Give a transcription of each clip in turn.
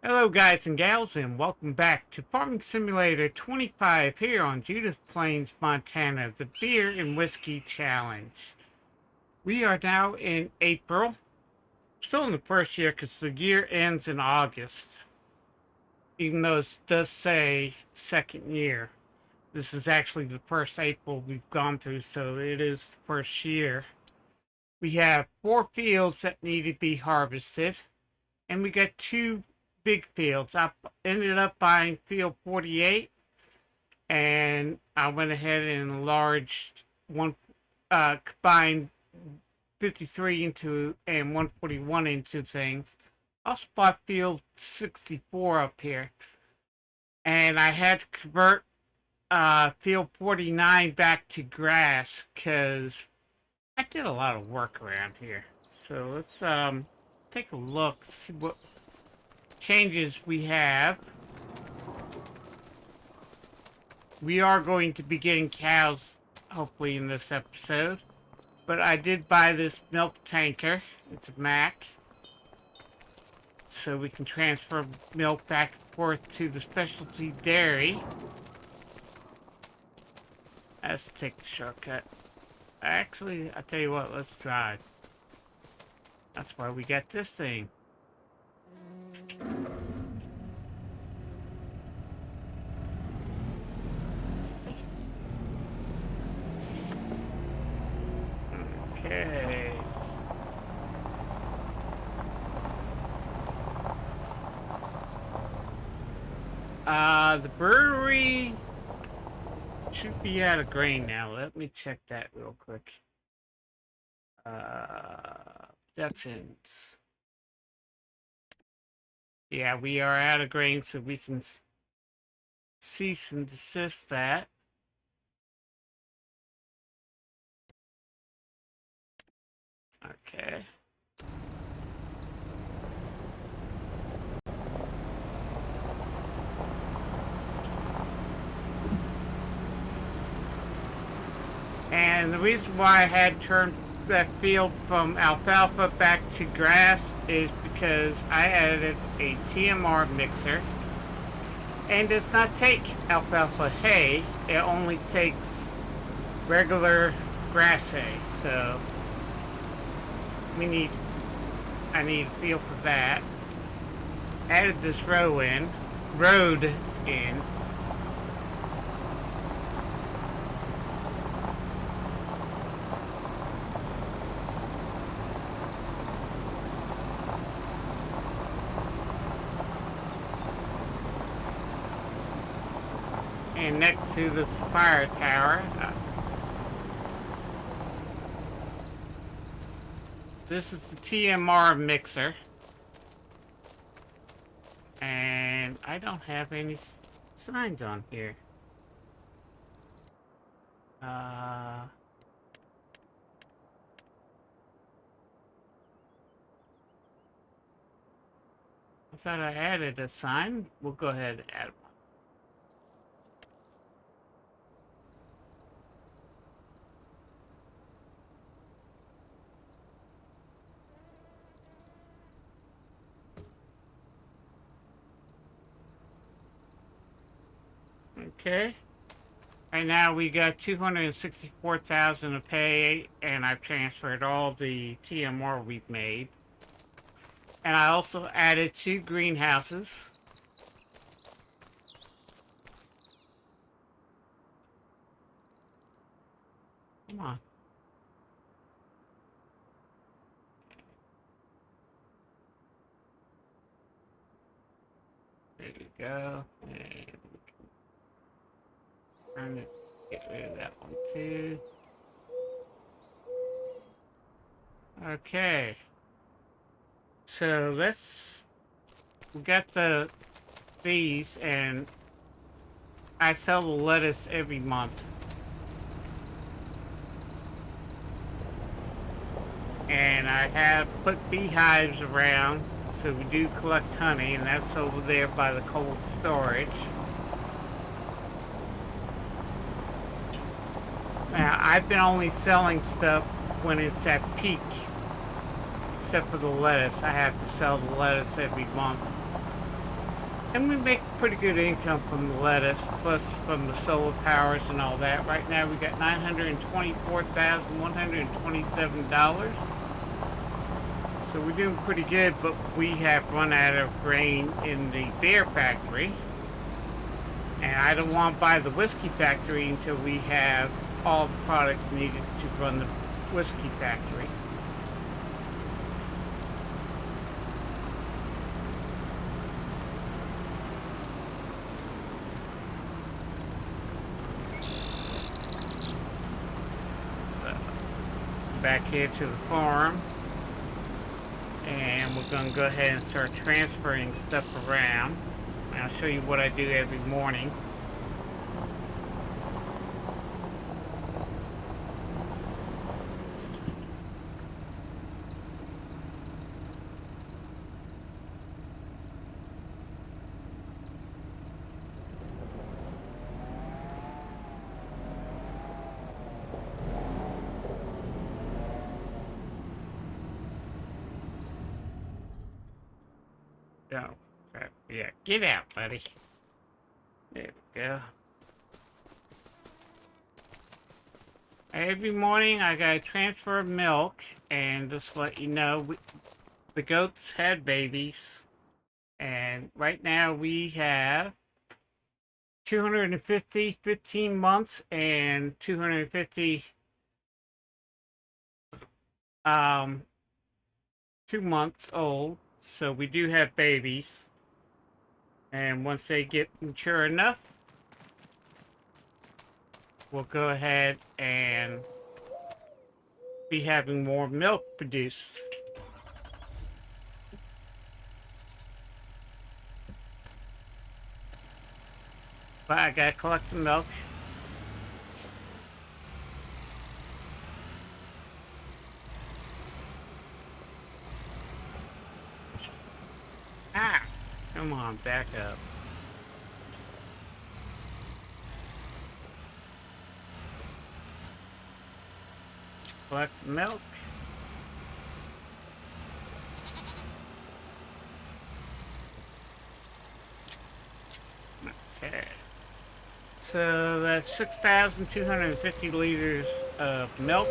Hello guys and gals, and welcome back to Farming Simulator 25 here on Judith Plains, Montana, the Beer and Whiskey Challenge. We are now in April, still in the first year because the year ends in August, even though it does say second year. This is actually the first April we've gone through, so it is the first year. We have 4 fields that need to be harvested, and we got 2 big fields. I ended up buying field 48, and I went ahead and enlarged combined 53 into and 141 into things. I also bought field 64 up here, and I had to convert field 49 back to grass because I did a lot of work around here. So let's take a look, see what changes we have. We are going to be getting cows hopefully in this episode, but I did buy this milk tanker. It's a Mac, so we can transfer milk back and forth to the specialty dairy. Let's take the shortcut. Actually, I tell you what, let's drive. That's why we got this thing. Okay. The brewery should be out of grain now. Let me check that real quick. Productions. Yeah, we are out of grain, so we can cease and desist that. Okay. And the reason why I had turned that field from alfalfa back to grass is because I added a TMR mixer, and does not take alfalfa hay. It only takes regular grass hay. So I need a field for that. Added this road in. And next to the fire tower, this is the TMR mixer. And I don't have any signs on here. I thought I added a sign. We'll go ahead and add one. Okay. Right now we got 264,000 to pay, and I've transferred all the TMR we've made. And I also added 2 greenhouses. Come on. There you go. And I'm gonna get rid of that one too. Okay. So we got these, and I sell the lettuce every month. And I have put beehives around, so we do collect honey, and that's over there by the cold storage. Now, I've been only selling stuff when it's at peak, except for the lettuce. I have to sell the lettuce every month. And we make pretty good income from the lettuce, plus from the solar powers and all that. Right now we got $924,127. So we're doing pretty good, but we have run out of grain in the beer factory. And I don't want to buy the whiskey factory until we have all the products needed to run the whiskey factory. So, back here to the farm. And we're going to go ahead and start transferring stuff around. And I'll show you what I do every morning. Oh, crap. Yeah, get out, buddy. There we go. Every morning I gotta transfer milk, and just let you know, the goats had babies, and right now we have 250 15 months and 250 2 months old. So we do have babies, and once they get mature enough, we'll go ahead and be having more milk produced. But I gotta collect the milk. Ah! Come on, back up. Collect the milk. Okay. So that's 6,250 liters of milk.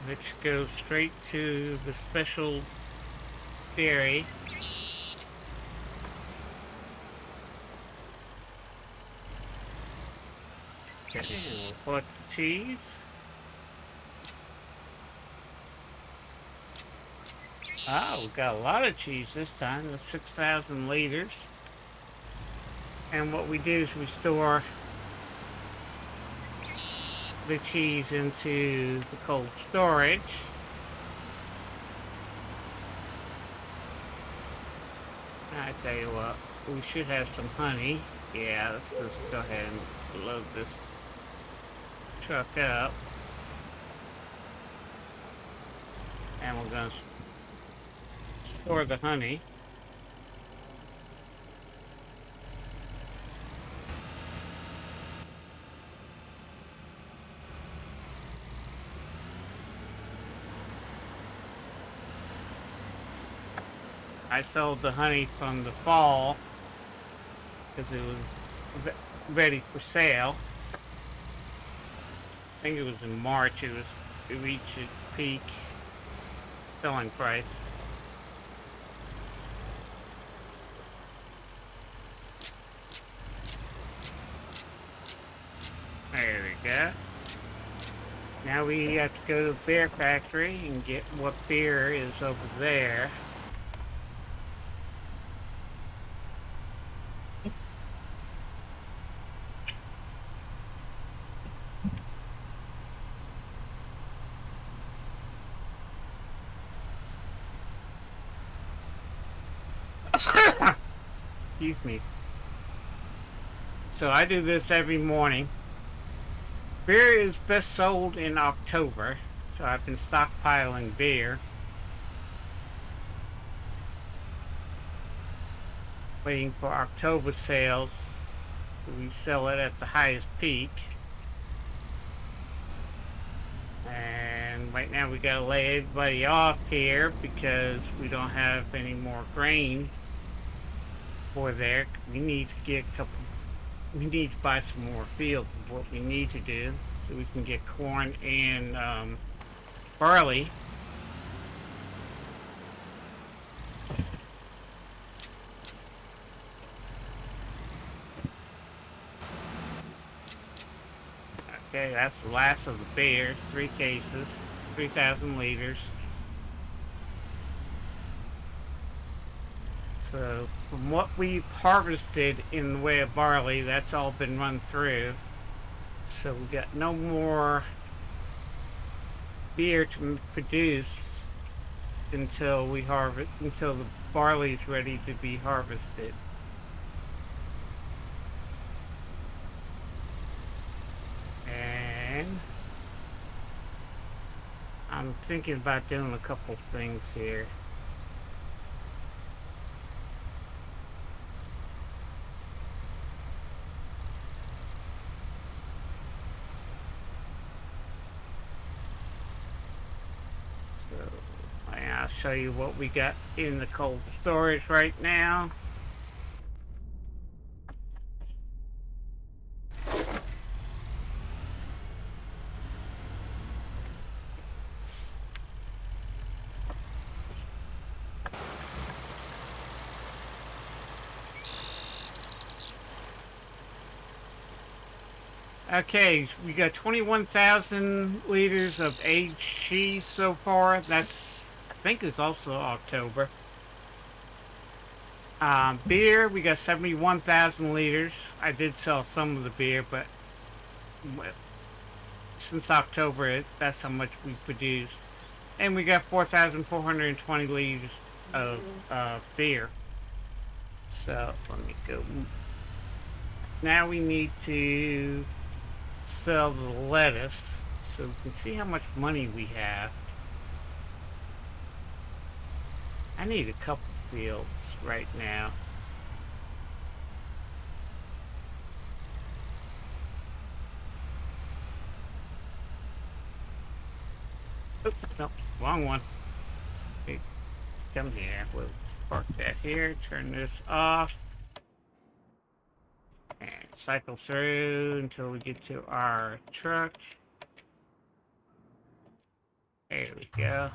Which goes straight to the special dairy. Okay, we'll collect the cheese. Oh, we got a lot of cheese this time. That's 6,000 liters. And what we do is we store the cheese into the cold storage. I tell you what, we should have some honey. Yeah, let's just go ahead and load this truck up. And we're going to store the honey. I sold the honey from the fall because it was ready for sale. I think it was in March. It reached its peak selling price. There we go. Now we have to go to the beer factory and get what beer is over there. Excuse me. So I do this every morning. Beer is best sold in October, so I've been stockpiling beer. Waiting for October sales, so we sell it at the highest peak. And right now we gotta lay everybody off here because we don't have any more grain for there. We need to get a couple. We need to buy some more fields of what we need to do so we can get corn and barley. Okay, that's the last of the beers. 3 cases, 3,000 liters. So from what we've harvested in the way of barley, that's all been run through. So we got no more beer to produce until the barley is ready to be harvested. And I'm thinking about doing a couple things here. So I'll show you what we got in the cold storage right now. Okay, we got 21,000 liters of aged cheese so far. That's, I think it's also October. Beer, we got 71,000 liters. I did sell some of the beer, but since October, that's how much we produced. And we got 4,420 liters of beer. So, let me go. Now we need to sell the lettuce so we can see how much money we have. I need a couple fields right now. Oops, no, wrong one. Okay, come here. We'll park that here. Turn this off. And cycle through until we get to our truck. There we go.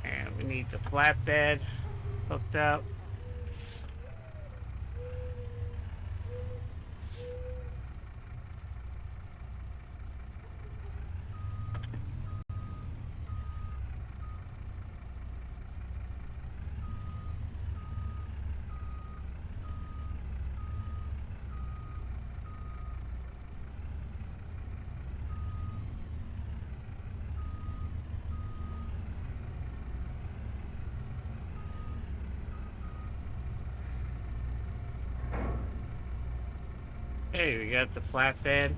And we need the flatbed hooked up. Hey, we got the flatbed.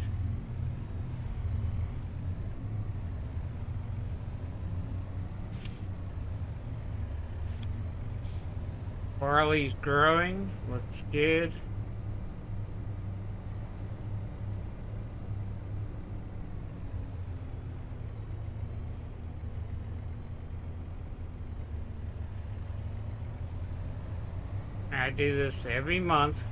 Barley's growing. Looks good. I do this every month.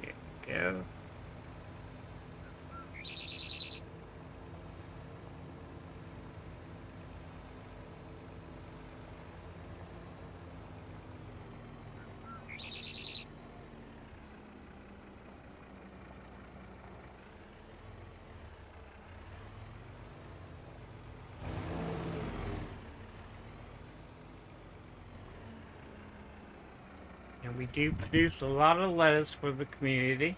There we go. And we do produce a lot of lettuce for the community.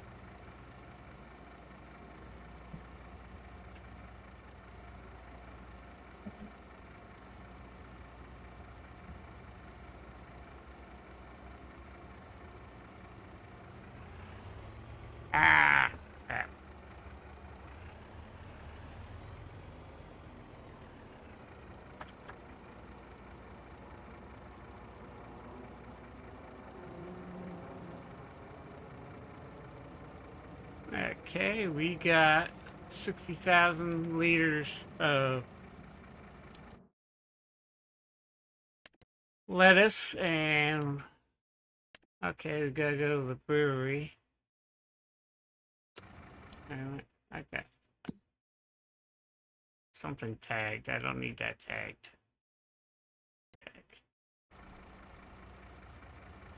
Ah, crap. Okay, we got 60,000 liters of lettuce and okay, we gotta go to the brewery. And I got something tagged. I don't need that tagged.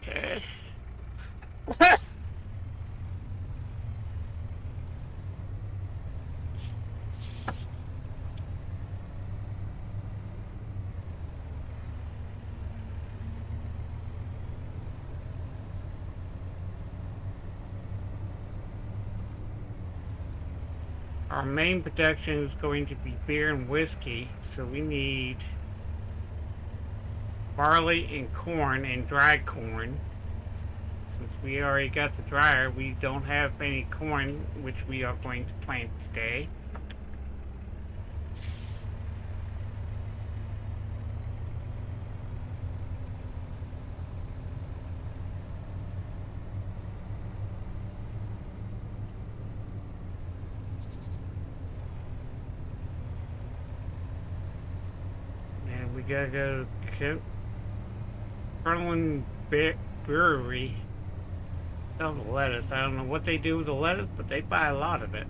Okay. Our main production is going to be beer and whiskey, so we need barley and corn and dried corn. Since we already got the dryer, we don't have any corn, which we are going to plant today. And we gotta go to Berlin Brewery. Sell the lettuce. I don't know what they do with the lettuce, but they buy a lot of it.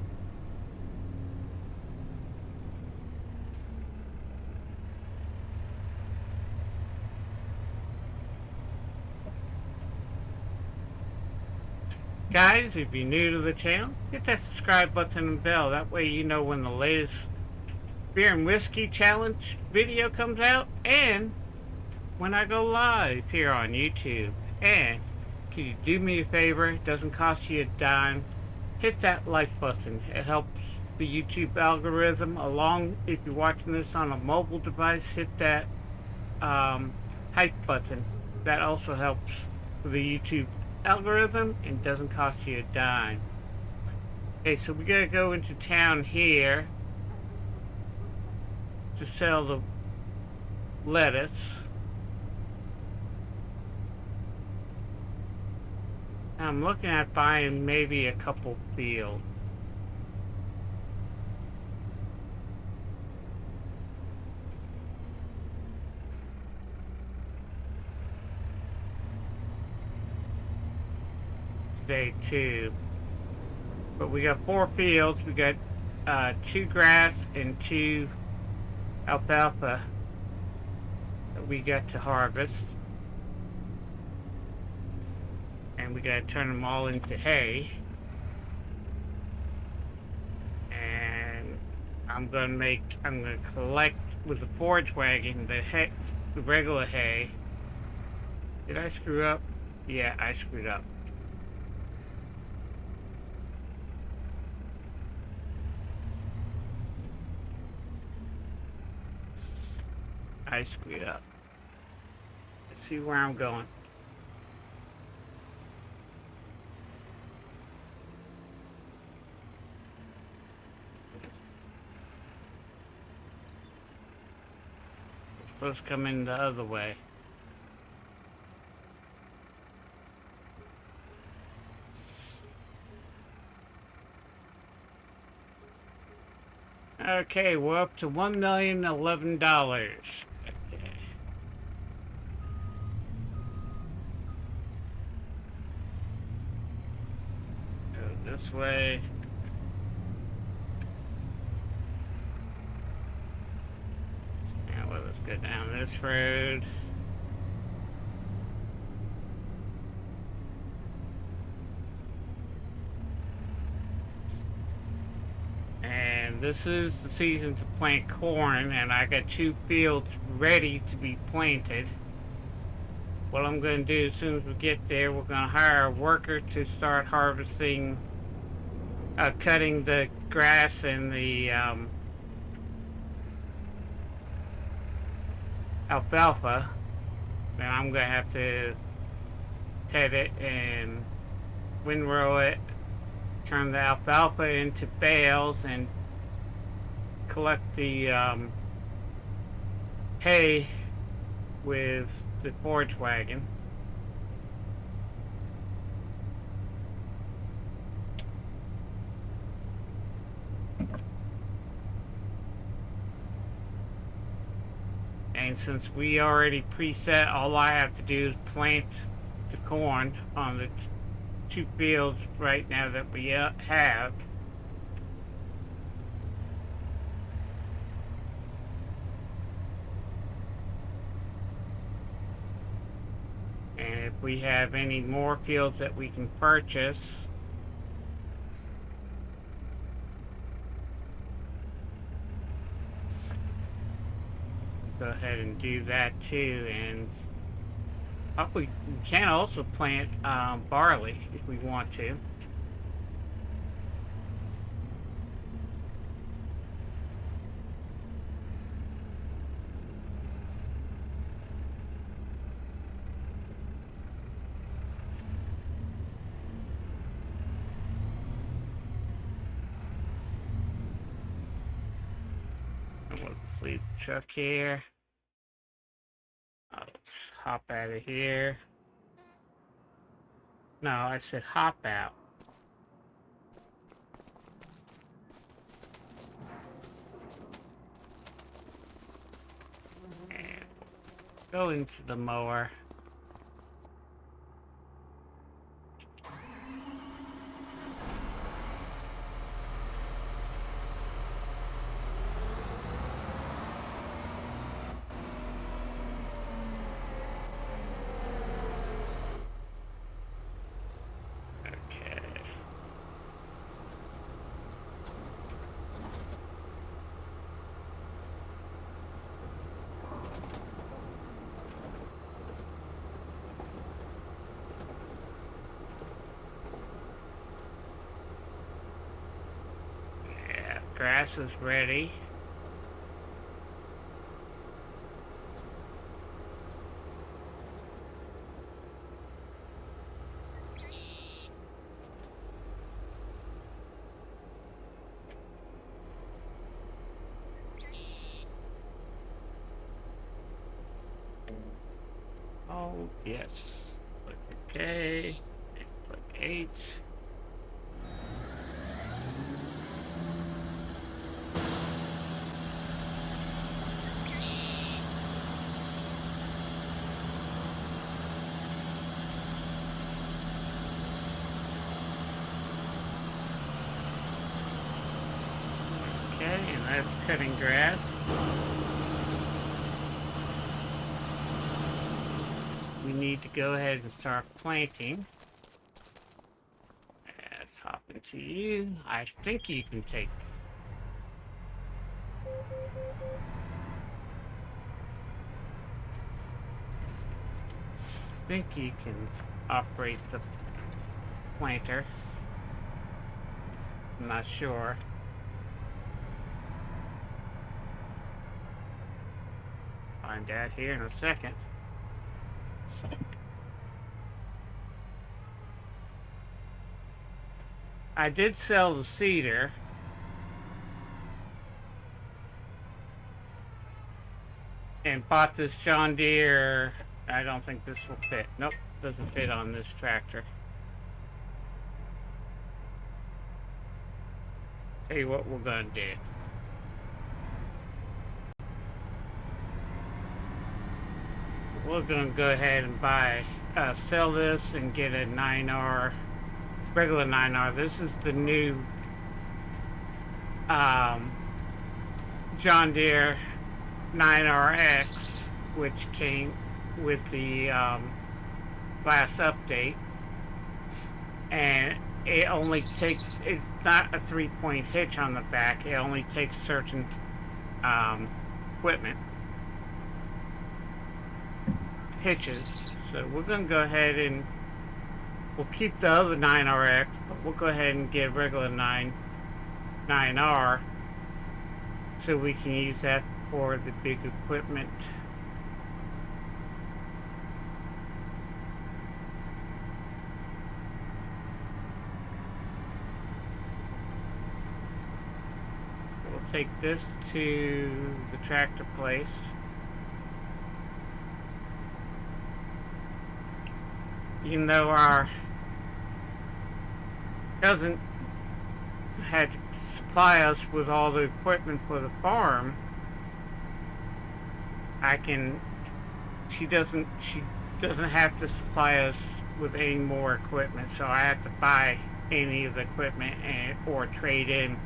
Guys, if you're new to the channel, hit that subscribe button and bell. That way you know when the latest beer and whiskey challenge video comes out and when I go live here on YouTube. And can you do me a favor? It doesn't cost you a dime. Hit that like button. It helps the YouTube algorithm along. If you're watching this on a mobile device, hit that hype button. That also helps the YouTube algorithm and doesn't cost you a dime. Okay, so we gotta go into town here to sell the lettuce. I'm looking at buying maybe a couple fields. Today too. But we got 4 fields. We got 2 grass and 2 alfalfa that we got to harvest. And we gotta turn them all into hay. And I'm gonna collect with the forage wagon the regular hay. Did I screw up? Yeah, I screwed up. I screwed up. Let's see where I'm going. We're supposed to come in the other way. Okay, we're up to $1,011. This way. Now let's go down this road. And this is the season to plant corn, and I got 2 fields ready to be planted. What I'm going to do as soon as we get there, we're going to hire a worker to start harvesting, cutting the grass and the alfalfa. Then I'm going to have to ted it and windrow it, turn the alfalfa into bales, and collect the hay with the forage wagon. And since we already preset, all I have to do is plant the corn on the two fields right now that we have. And if we have any more fields that we can purchase, go ahead and do that too. And we can also plant barley if we want to. We'll leave the truck here. Let's hop out of here. No, I said hop out. And go into the mower. Grass is ready. Oh, yes. Click OK. And click H. And that's cutting grass. We need to go ahead and start planting. Let's hop into you. I think you can take. I think you can operate the planter. I'm not sure. Find out here in a second. I did sell the seeder. And bought this John Deere. I don't think this will fit. Nope, doesn't fit on this tractor. Tell you what we're gonna do. We're gonna go ahead and sell this and get a 9R, regular 9R. This is the new John Deere 9RX, which came with the last update, and it only takes, it's not a 3-point hitch on the back, it only takes certain equipment hitches. So we're going to go ahead and we'll keep the other 9RX, but we'll go ahead and get a regular 9R so we can use that for the big equipment. We'll take this to the tractor place. Even though our doesn't had to supply us with all the equipment for the farm, I can. She doesn't have to supply us with any more equipment, so I have to buy any of the equipment or trade in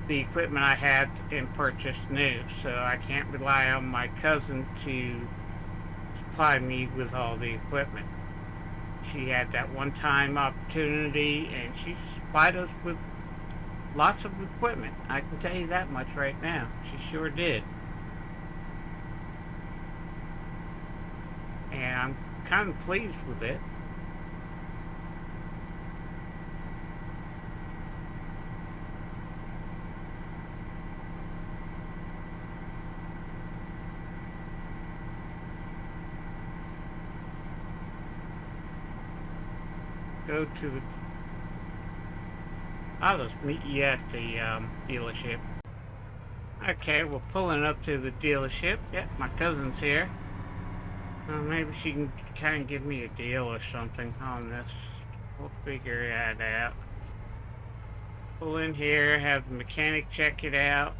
the equipment I had and purchase new. So I can't rely on my cousin to supply me with all the equipment. She had that one-time opportunity, and she supplied us with lots of equipment. I can tell you that much right now. She sure did. And I'm kind of pleased with it. Go to. I'll just meet you at the dealership. Okay, we're pulling up to the dealership. Yep, my cousin's here. Maybe she can kind of give me a deal or something on this. We'll figure that out. Pull in here, have the mechanic check it out.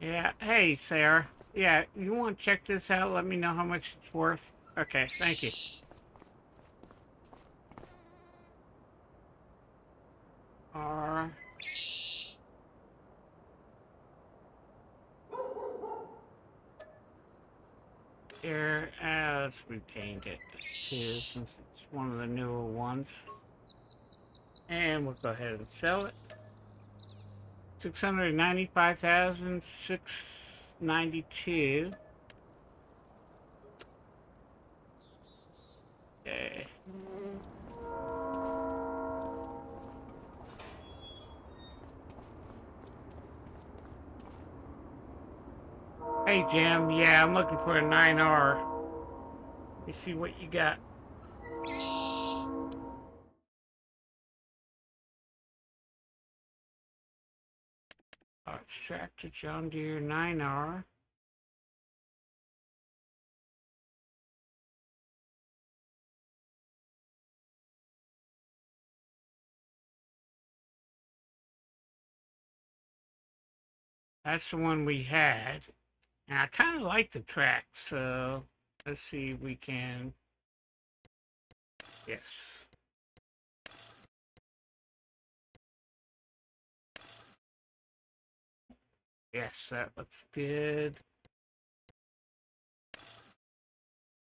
Yeah, hey, Sarah. Yeah, you want to check this out? Let me know how much it's worth. Okay, thank you. R. Here, let's repaint it too, since it's one of the newer ones. And we'll go ahead and sell it. 695,692. Okay. Hey Jim, yeah, I'm looking for a 9R. Let me see what you got. Tractor John Deere 9R. That's the one we had. And I kind of like the track, so let's see if we can. Yes. Yes, that looks good.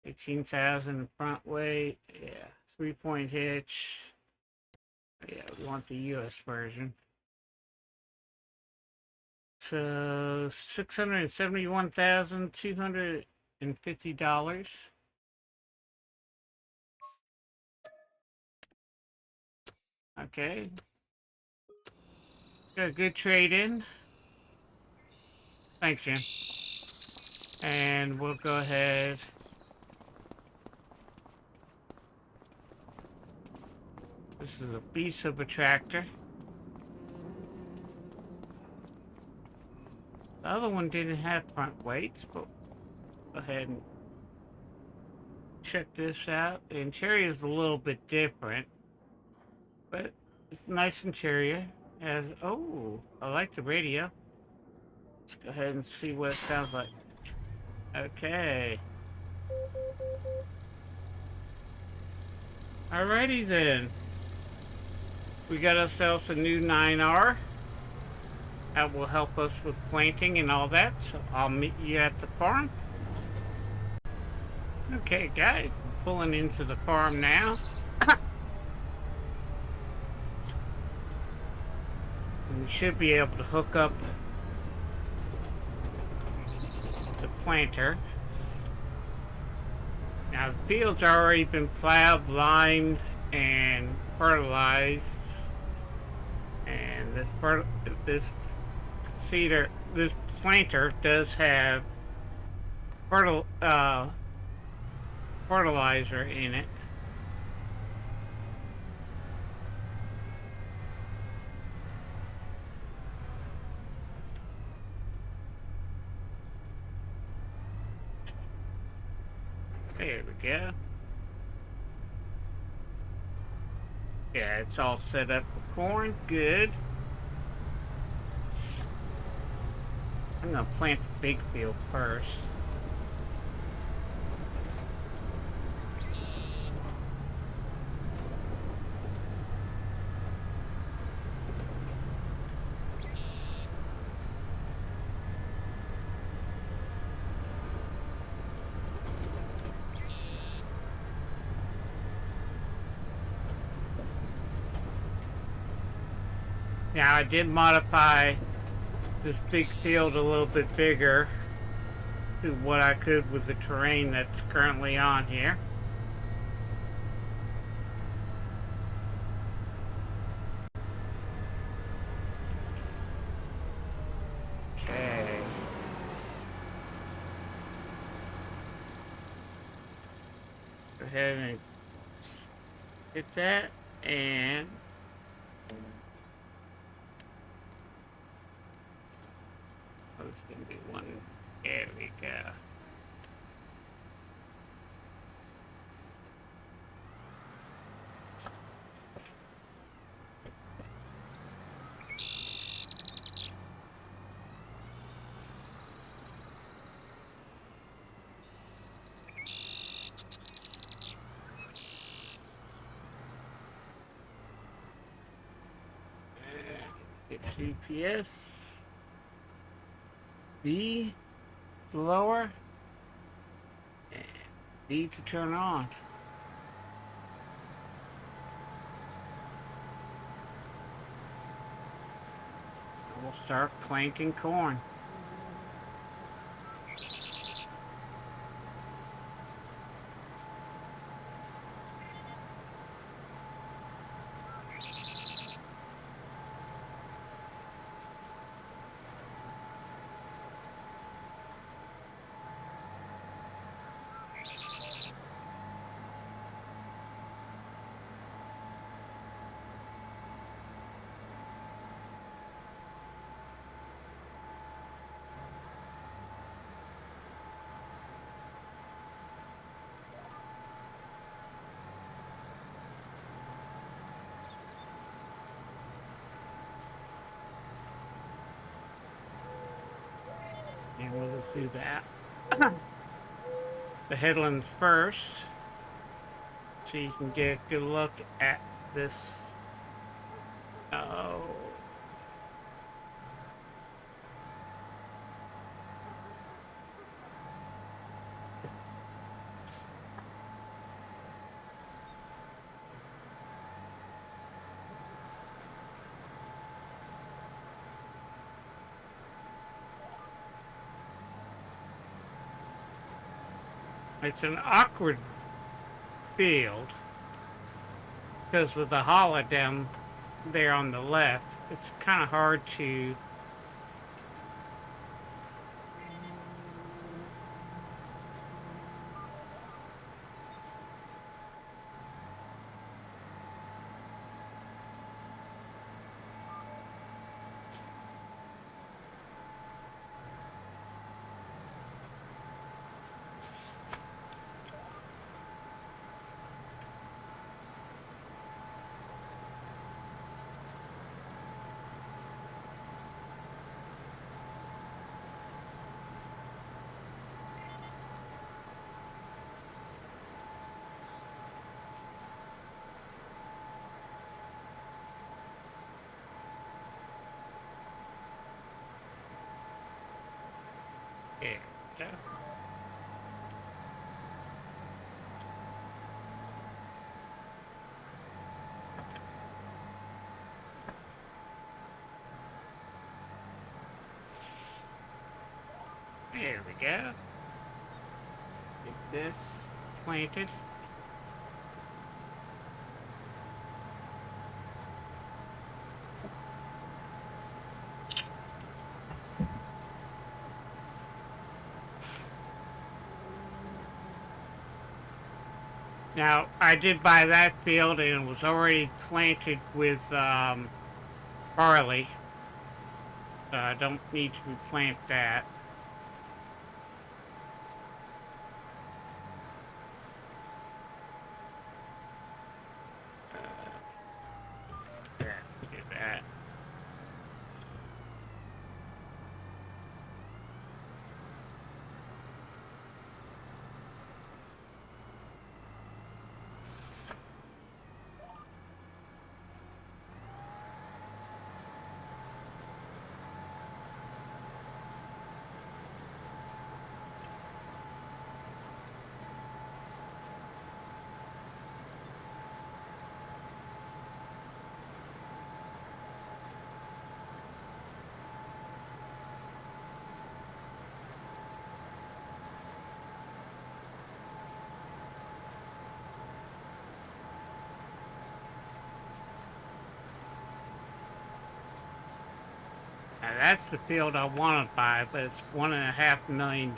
18,000 front weight. Yeah. 3-point hitch. Yeah, we want the US version. So $671,250. Okay. Got a good trade in. Thanks, Jim. And we'll go ahead. This is a beast of a tractor. The other one didn't have front weights, but go ahead and check this out. The interior is a little bit different, but it's nice interior. Has oh, I like the radio. Let's go ahead and see what it sounds like. Okay. Alrighty then. We got ourselves a new 9R. That will help us with planting and all that. So I'll meet you at the farm. Okay, guys, we're pulling into the farm now. And we should be able to hook up the planter. Now the field's already been plowed, limed, and fertilized. And this planter does have fertilizer in it. There we go. Yeah, it's all set up for corn. Good. I'm gonna plant the big field first. Now I did modify this big field a little bit bigger to what I could with the terrain that's currently on here. Okay. Go ahead and hit that, and oh, it's gonna be one. There we go. Hit GPS. B to lower, and B to turn on. And we'll start planting corn. And we'll just do that. The headlands first, so you can get a good look at this. Oh. It's an awkward field because of the hollow down there on the left. It's kind of hard to yeah. There we go. Get this planted. Now, I did buy that field and it was already planted with barley, so I don't need to replant that. Yeah, do that. Now, that's the field I want to buy, but it's $1.5 million.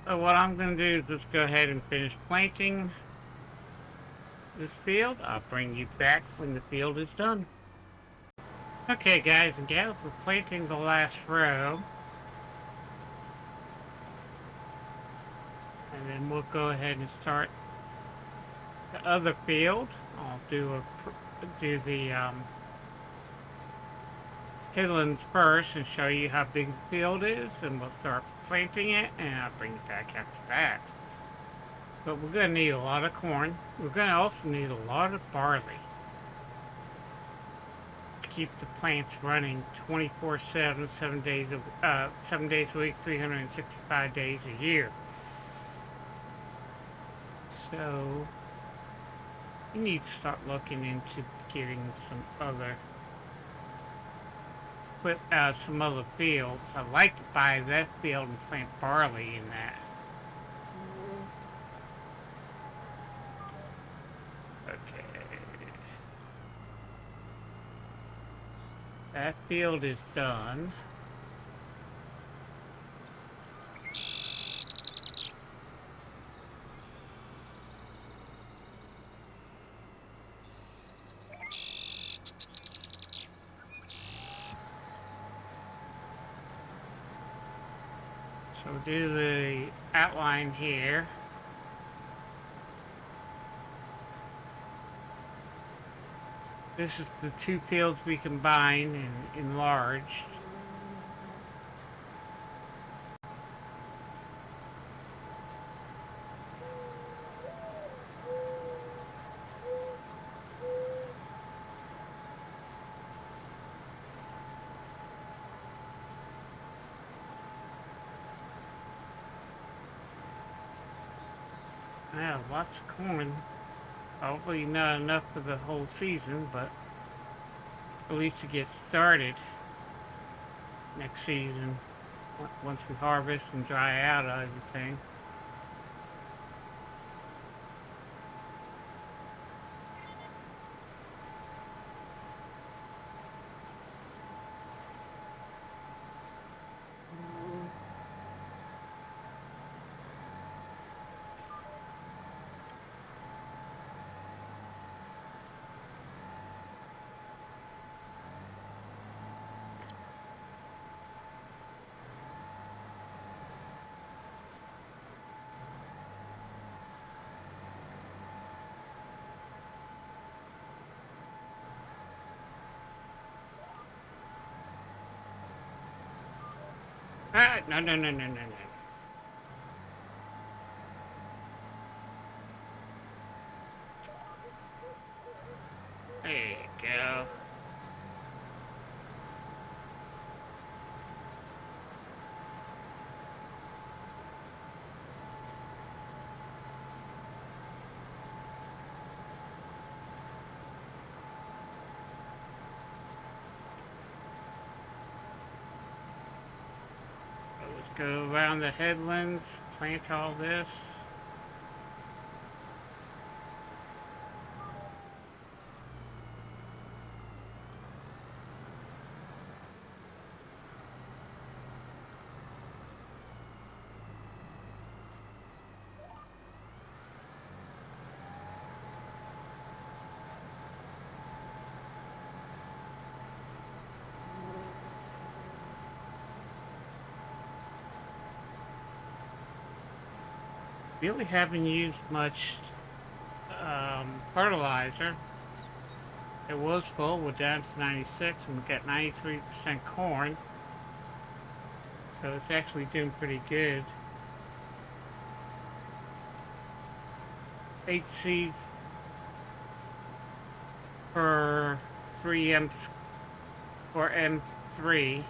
So what I'm going to do is just go ahead and finish planting this field. I'll bring you back when the field is done. Okay, guys and gals, we're planting the last row. And then we'll go ahead and start the other field. I'll do the headlands first and show you how big the field is, and we'll start planting it, and I'll bring it back after that. But we're going to need a lot of corn. We're going to also need a lot of barley to keep the plants running 24/7, 7 days a week, 365 days a year. So you need to start looking into getting some other fields. I'd like to buy that field and plant barley in that. Okay. That field is done. So we'll do the outline here. This is the two fields we combined and enlarged. Yeah, lots of corn. Probably not enough for the whole season, but at least to get started next season once we harvest and dry out everything. Ah, no, no, no, no, no, no. There you go. Let's go around the headlands, plant all this. Really haven't used much fertilizer. It was full, we're down to 96, and we got 93% corn. So it's actually doing pretty good. 8 seeds per 3M or M3.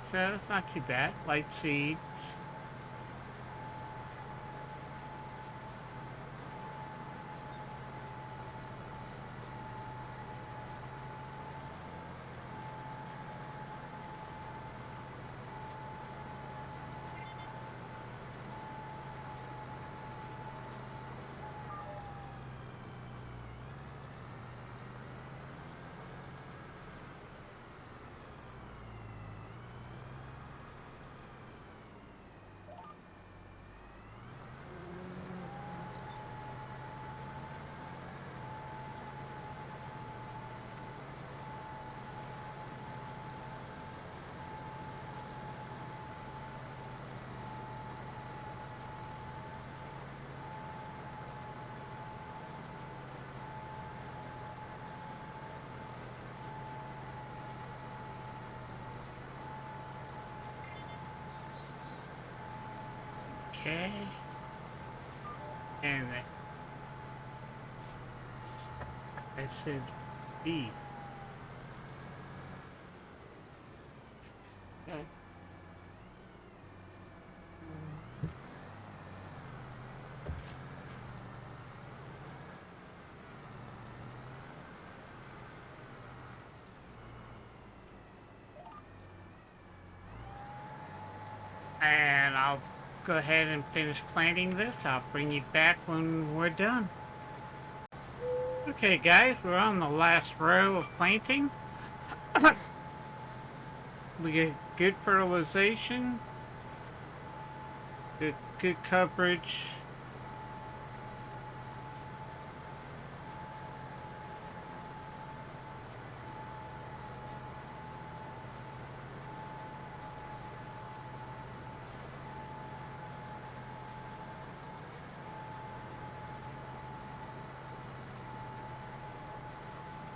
So it's not too bad. Light seeds. Okay. And I said B. Okay. And I'll go ahead and finish planting this. I'll bring you back when we're done. Okay, guys, we're on the last row of planting. We get good fertilization, good coverage.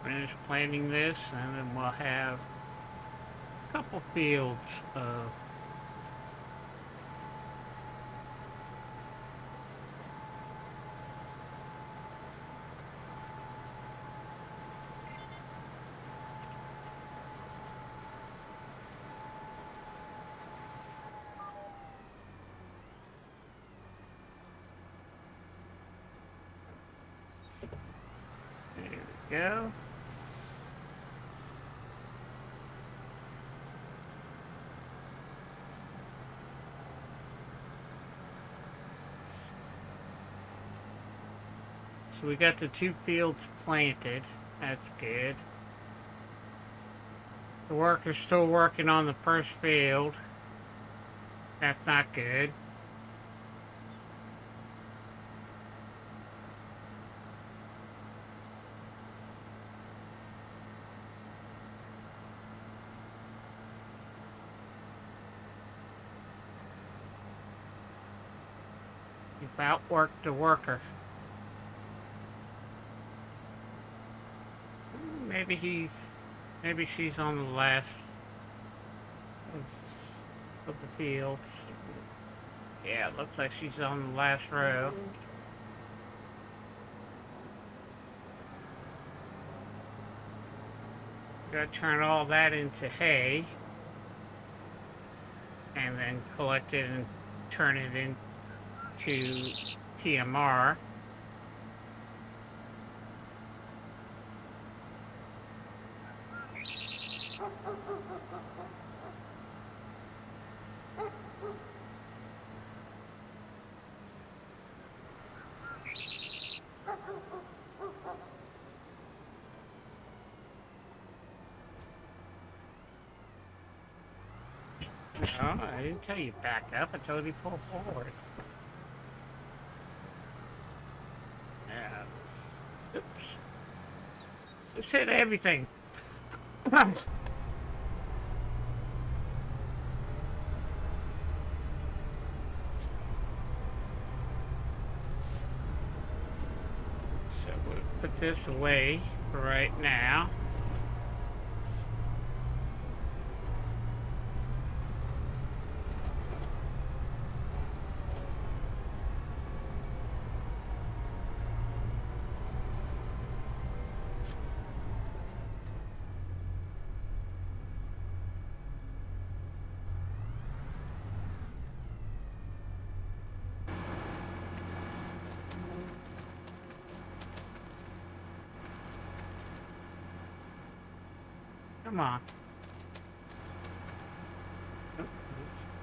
Finish planting this, and then we'll have a couple fields of there we go. So we got the 2 fields planted. That's good. The worker's still working on the first field. That's not good. You've outworked the worker. Maybe she's on the last. of the fields. Yeah, it looks like she's on the last row. Gotta turn all that into hay and then collect it and turn it into TMR. No, I didn't tell you back up. I told you pull forward. Yeah. Oops. Just hit everything. So we'll put this away for right now. Come on.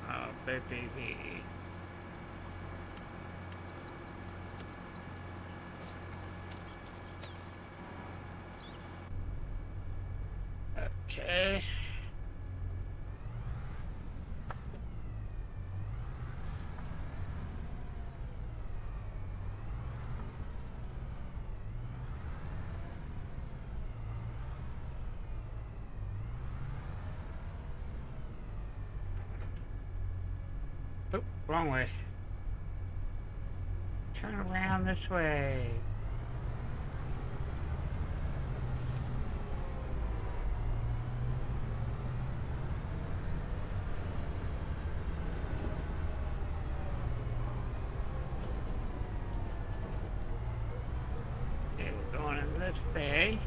Oh, baby. Okay. Oh, wrong way. Turn around this way. Okay, we're going in this bay.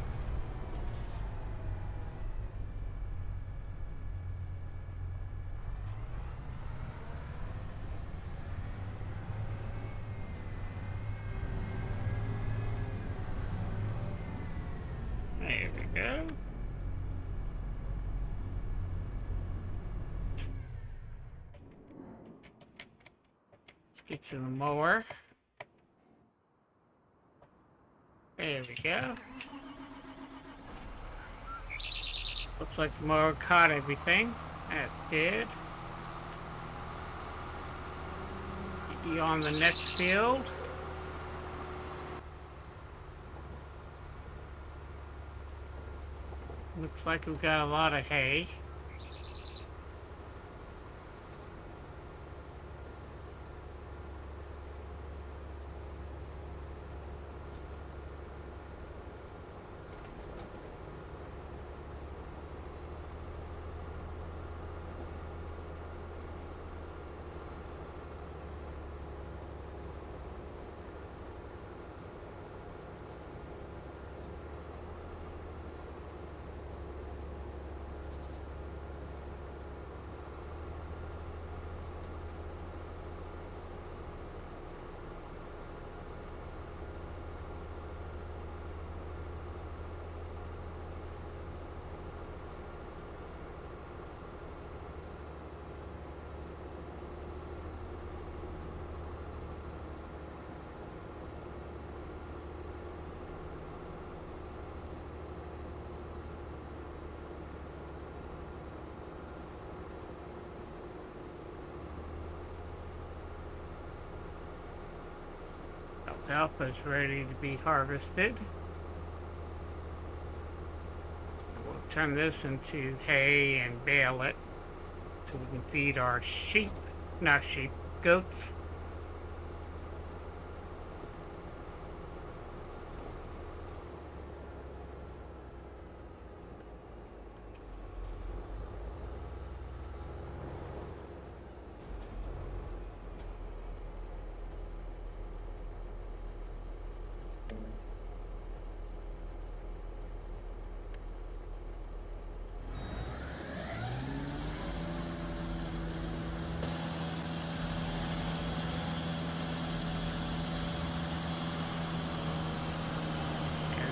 There we go. Let's get to the mower. There we go. Looks like the mower caught everything. That's good. Keep you on the next field. Looks like we've got a lot of hay. Alfalfa is ready to be harvested. We'll turn this into hay and bale it so we can feed our sheep, not sheep, goats.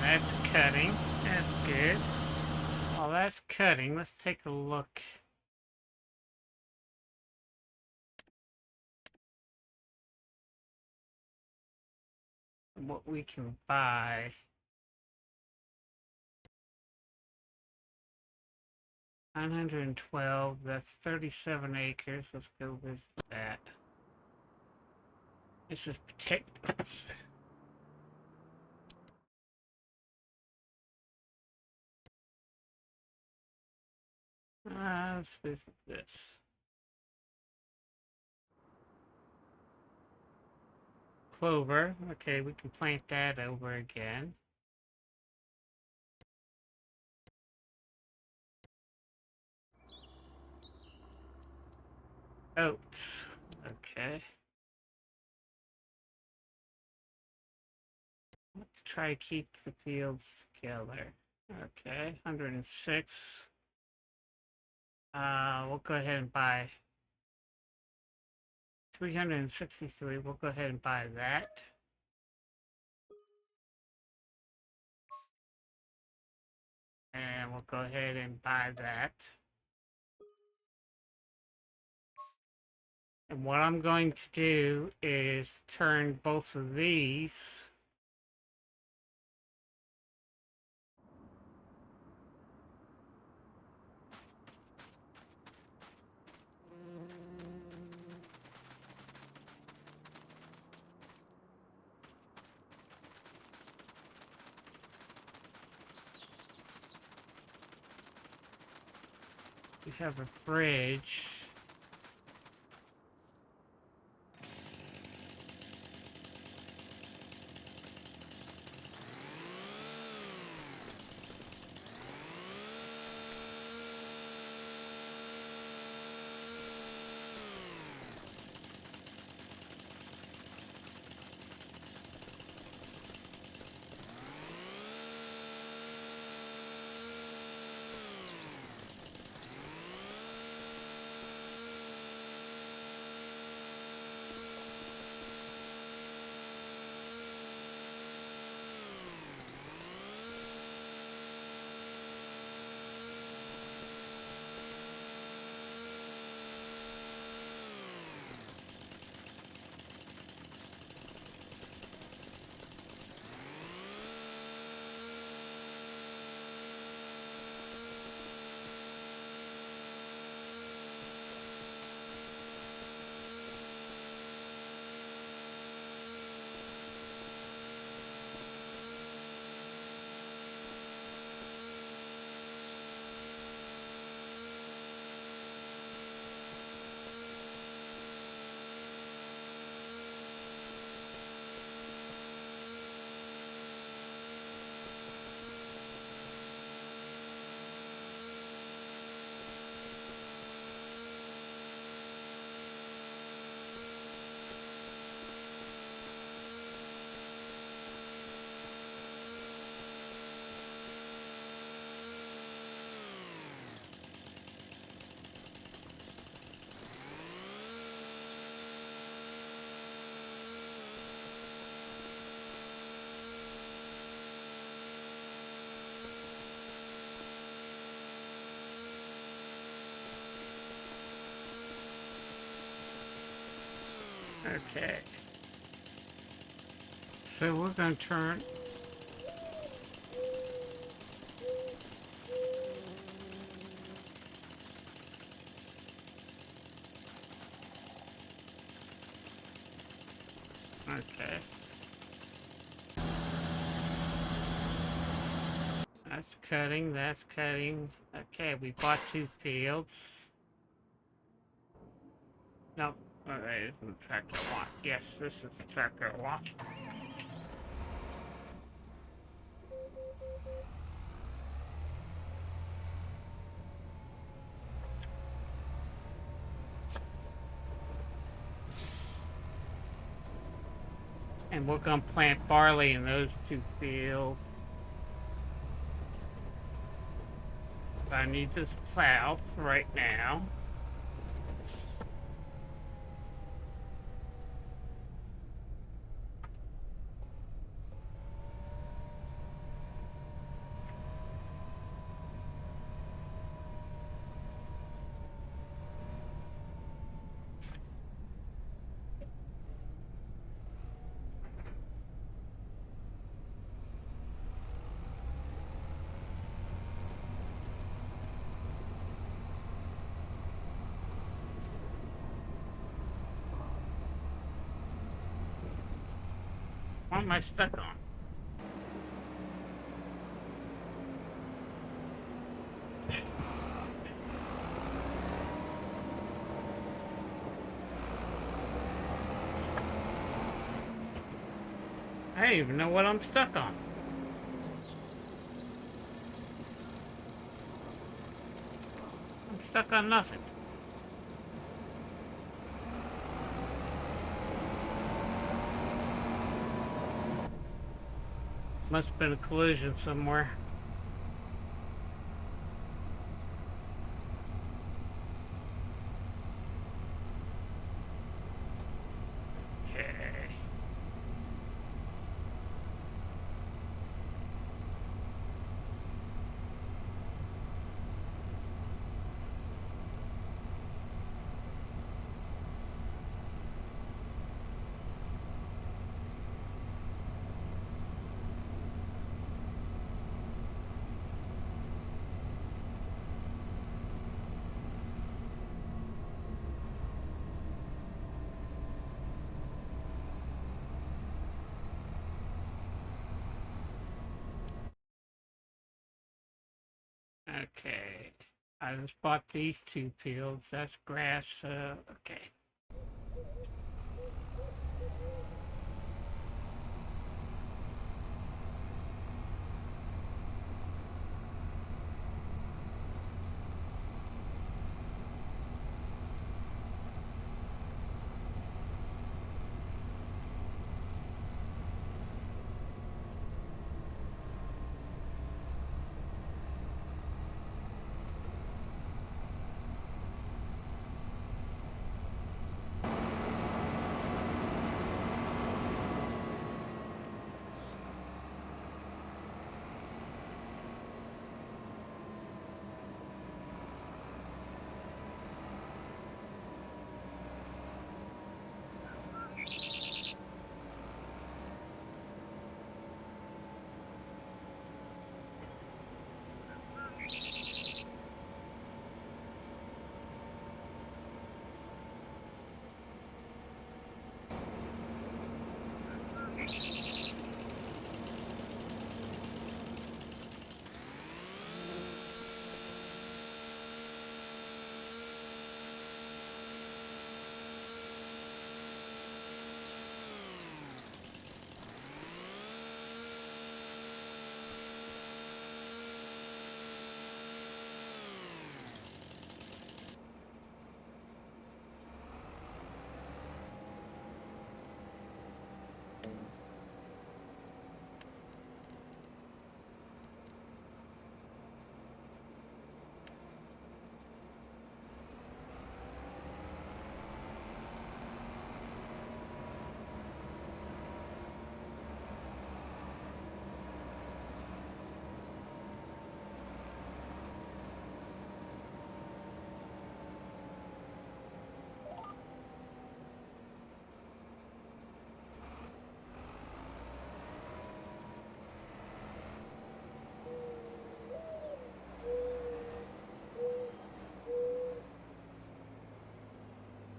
That's cutting. That's good. While that's cutting, let's take a look at what we can buy. 912, that's 37 acres. Let's go with that. This is potatoes. Let's visit this. Clover. Okay, we can plant that over again. Oats. Okay. Let's try to keep the fields together. Okay, 106. We'll go ahead and buy 363. We'll go ahead and buy that. And we'll go ahead and buy that. And what I'm going to do is turn both of these we have a bridge. Okay. So we're going to turn. Okay. That's cutting, that's cutting. Okay, we bought 2 fields. Nope. Alright, this is the tractor I want. Yes, this is the tractor I want. And we're gonna plant barley in those 2 fields. I need this plow right now. What am I stuck on? I don't even know what I'm stuck on. I'm stuck on nothing. Must have been a collision somewhere. Okay. Okay. I just bought these 2 fields. That's grass. Okay.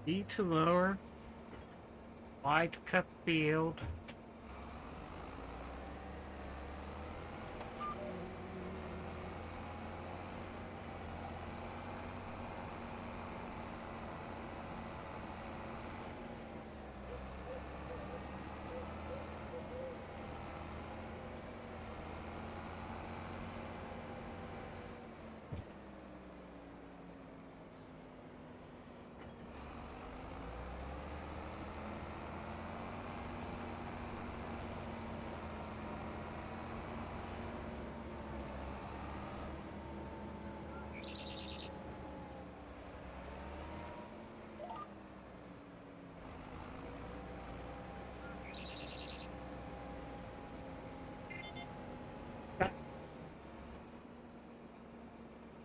E to lower. Y to cut field.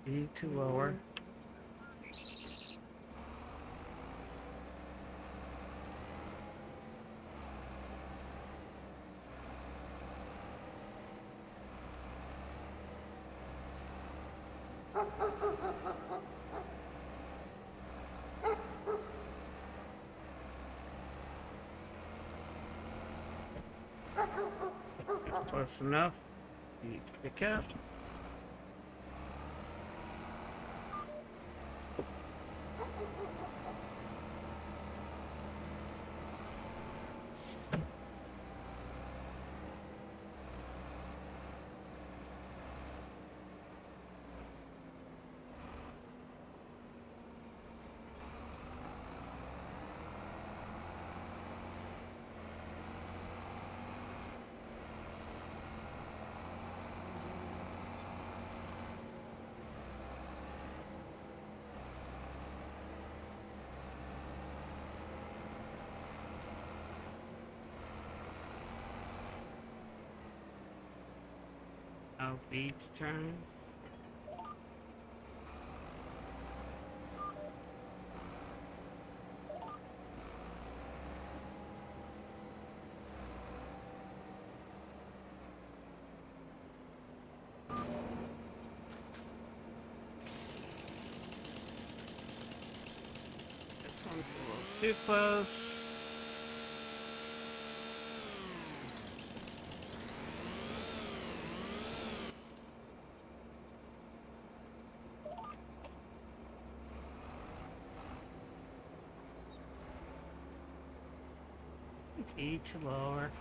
E to lower. Close enough. You pick up. I'll beat turn. This one's a little too close. E to lower.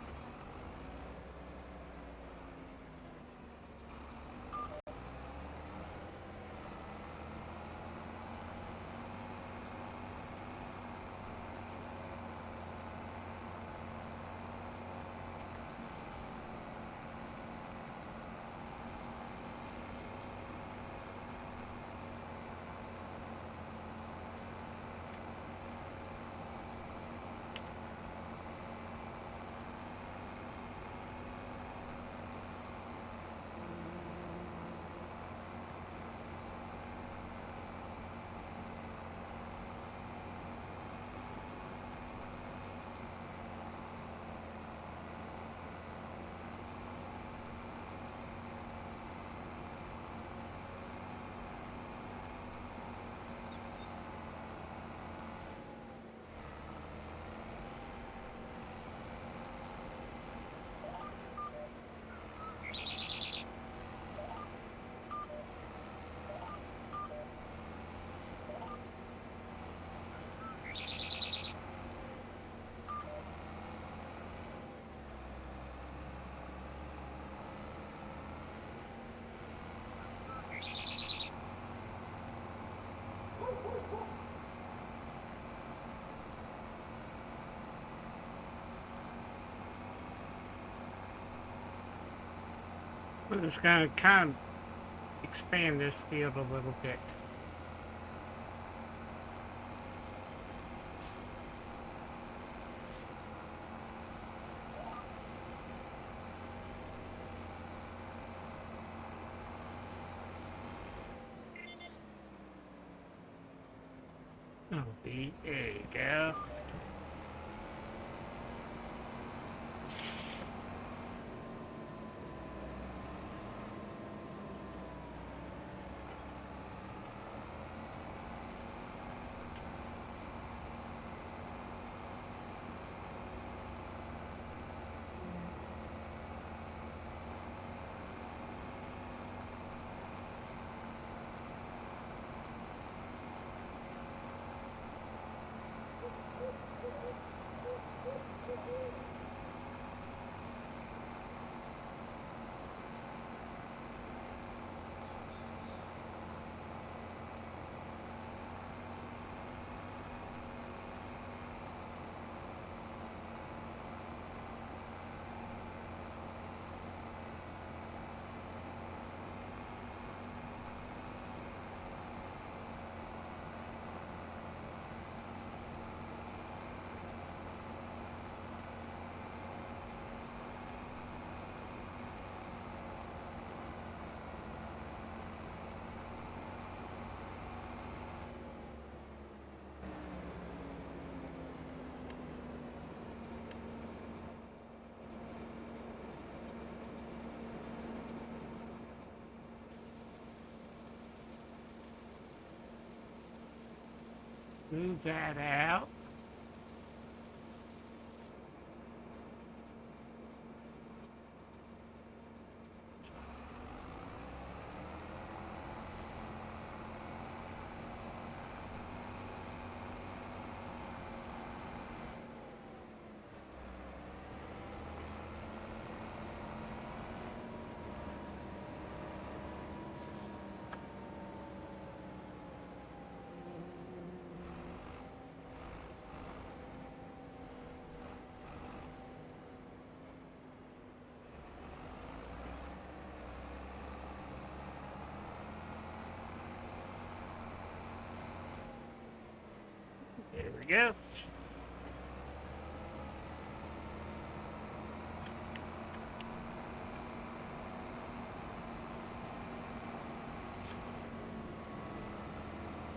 We're just going to kind of expand this field a little bit. There you go. Move that out. There we go.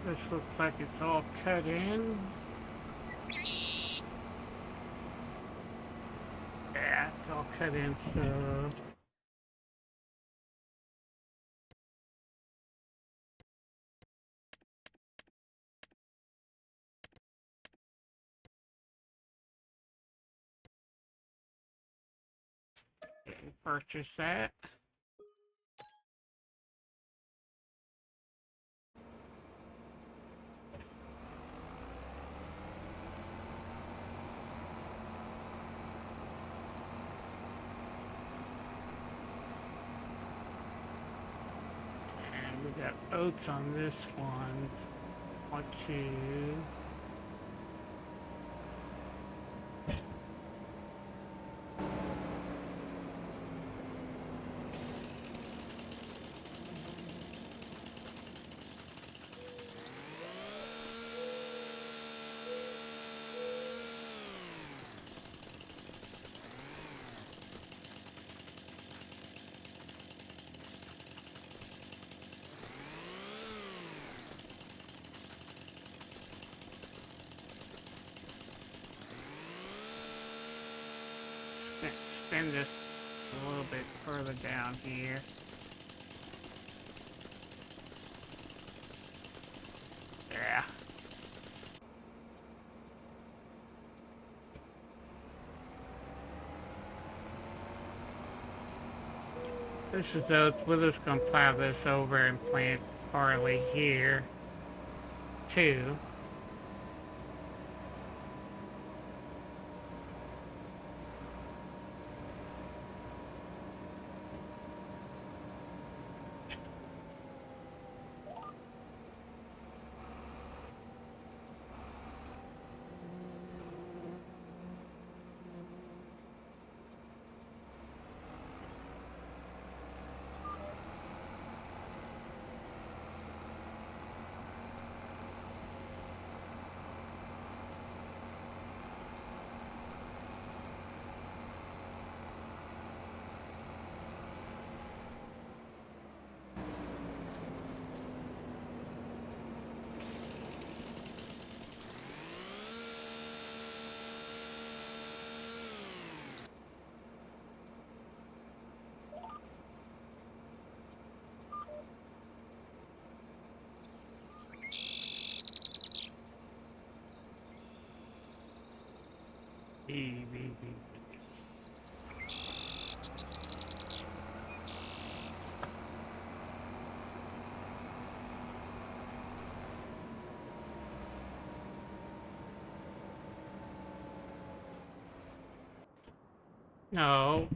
This looks like it's all cut in. Yeah, it's all cut in, so... Purchase that. And we got oats on this one. 1, 2. Extend this a little bit further down here. Yeah. This is oats. We're just gonna plow this over and plant barley here too. No.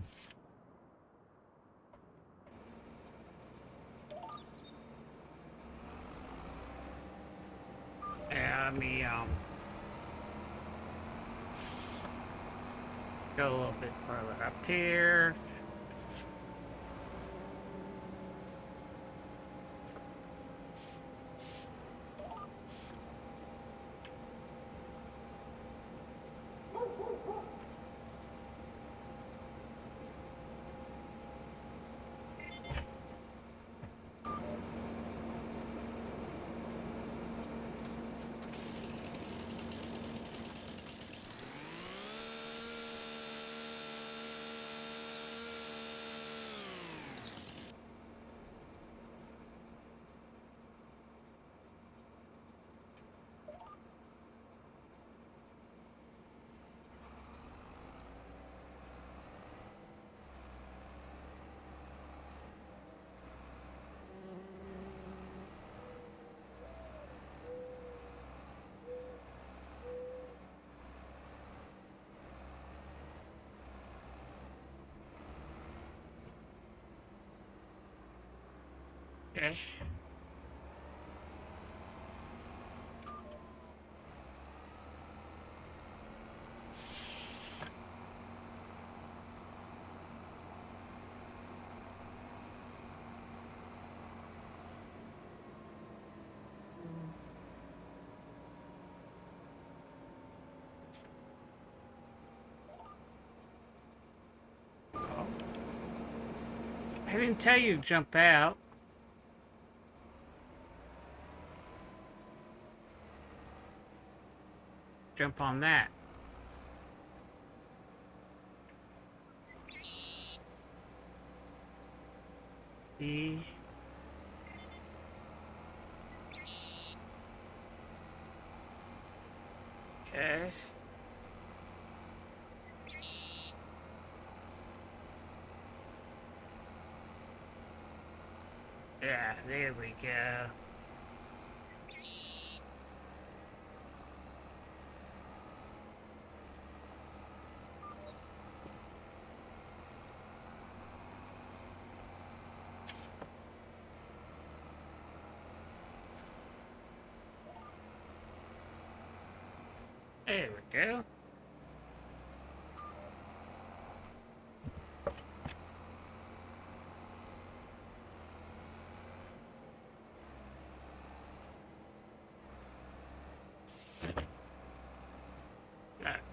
Yeah, let me go a little bit further up here. Yes. I didn't tell you to jump out. Jump on that. E. Okay. Yeah, there we go. There we go.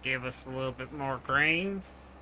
Give us a little bit more grains.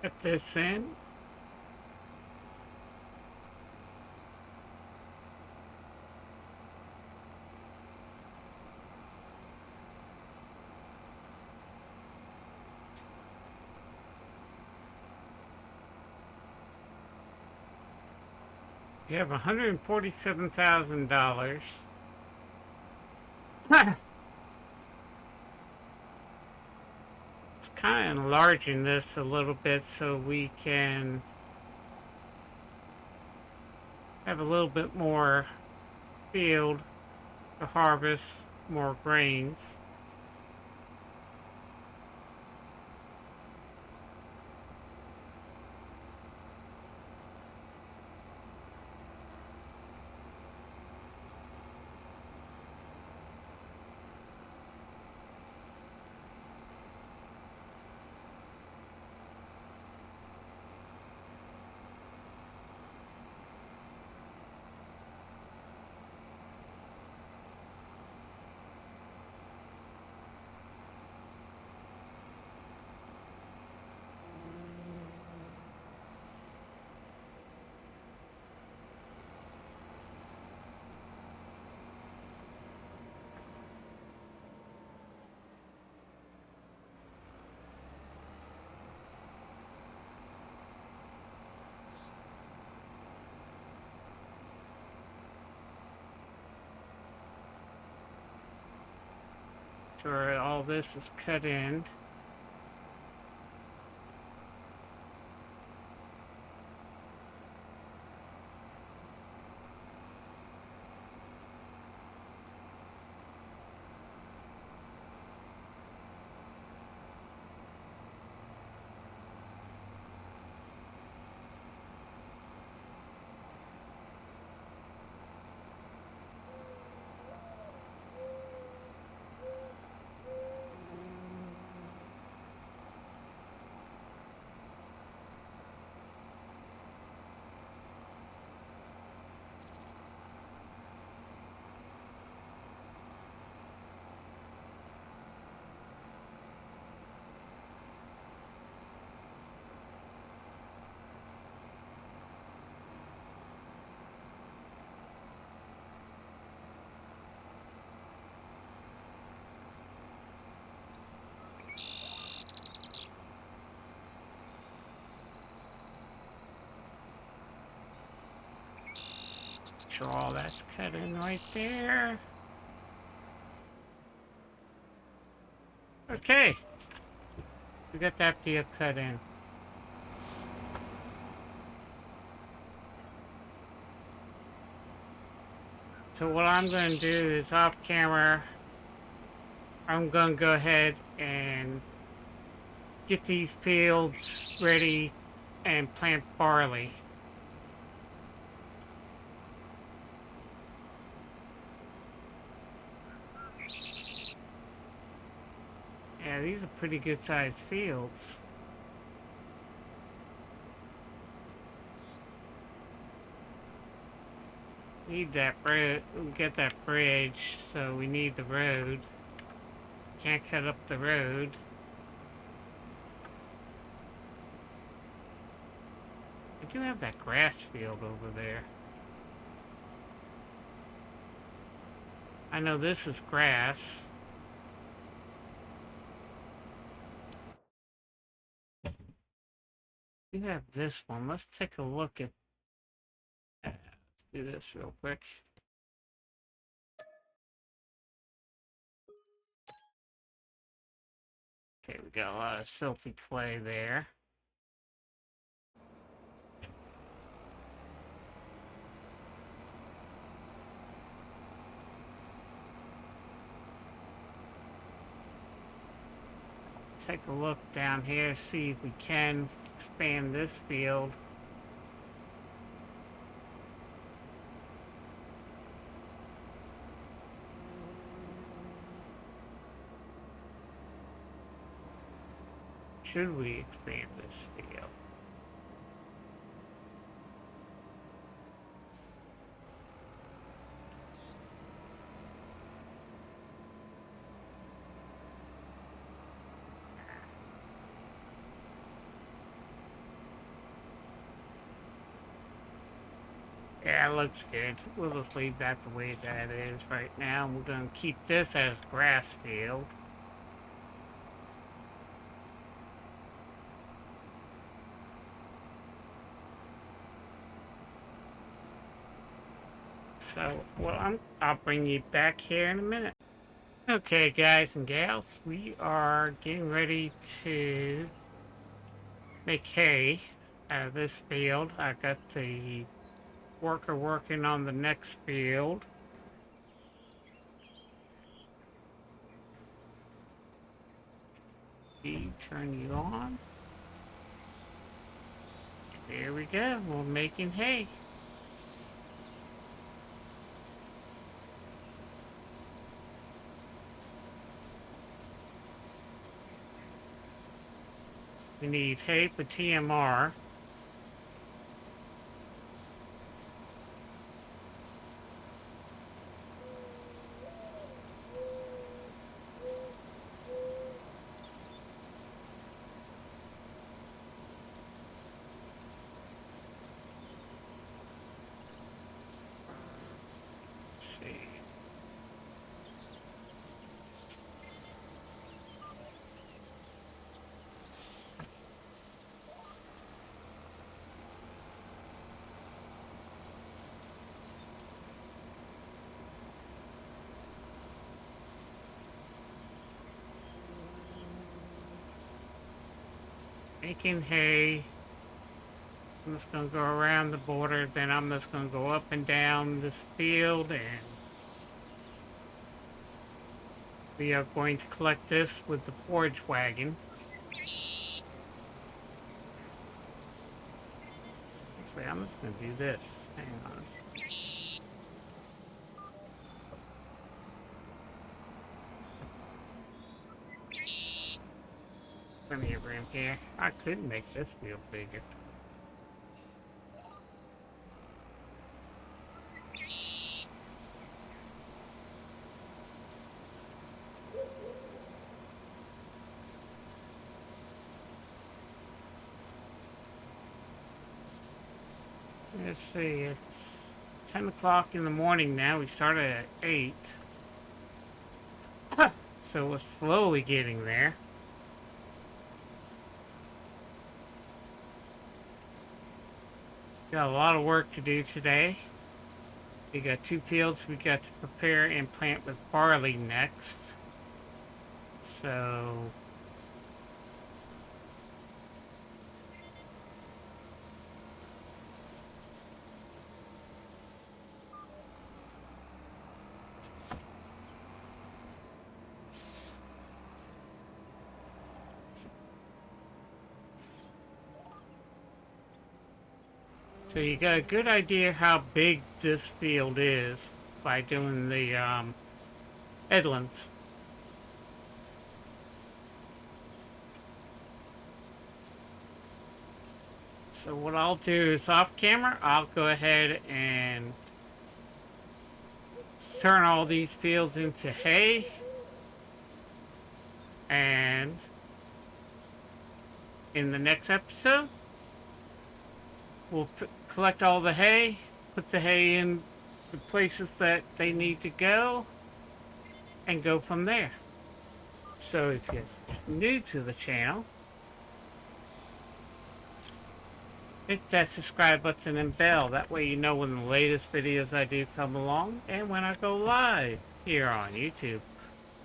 At this end. You have $147,000. It's kind of enlarging this a little bit so we can have a little bit more field to harvest more grains. Sure, all this is cut in. Sure, all that's cut in right there. Okay, we got that field cut in. So what I'm going to do is off camera, I'm going to go ahead and get these fields ready and plant barley. Yeah, these are pretty good sized fields. Need that road, get that bridge, so we need the road. Can't cut up the road. I do have that grass field over there. I know this is grass. We have this one. Let's take a look at. Let's do this real quick. Okay, we got a lot of silty clay there. Take a look down here, see if we can expand this field. Should we expand this field? Yeah, it looks good. We'll just leave that the way that is right now. We're going to keep this as grass field. So, well, I'll bring you back here in a minute. Okay, guys and gals, we are getting ready to make hay out of this field. I got the worker working on the next field. Turn you on. There we go. We're making hay. We need hay for TMR. Let's see. Making hay. I'm just going to go around the border, then I'm just going to go up and down this field, and we are going to collect this with the forage wagon. Actually, I'm just going to do this. Hang on. Plenty of room here. I could make this field bigger. Let's see, it's 10 o'clock in the morning now. We started at 8. So we're slowly getting there. Got a lot of work to do today. We got 2 fields we got to prepare and plant with barley next. So you got a good idea how big this field is by doing the headlands. So what I'll do is off camera, I'll go ahead and turn all these fields into hay. And in the next episode, we'll collect all the hay, put the hay in the places that they need to go, and go from there. So if you're new to the channel, hit that subscribe button and bell. That way you know when the latest videos I do come along and when I go live here on YouTube.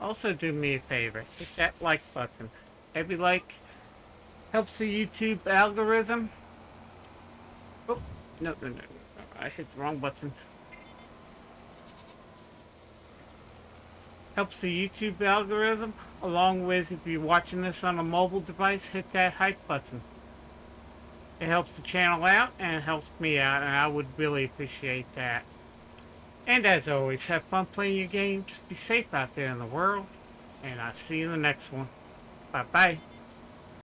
Also do me a favor, hit that like button. Every like helps the YouTube algorithm. Oh, no. I hit the wrong button. Helps the YouTube algorithm, along with if you're watching this on a mobile device, hit that hype button. It helps the channel out and it helps me out, and I would really appreciate that. And as always, have fun playing your games, be safe out there in the world, and I'll see you in the next one. Bye-bye.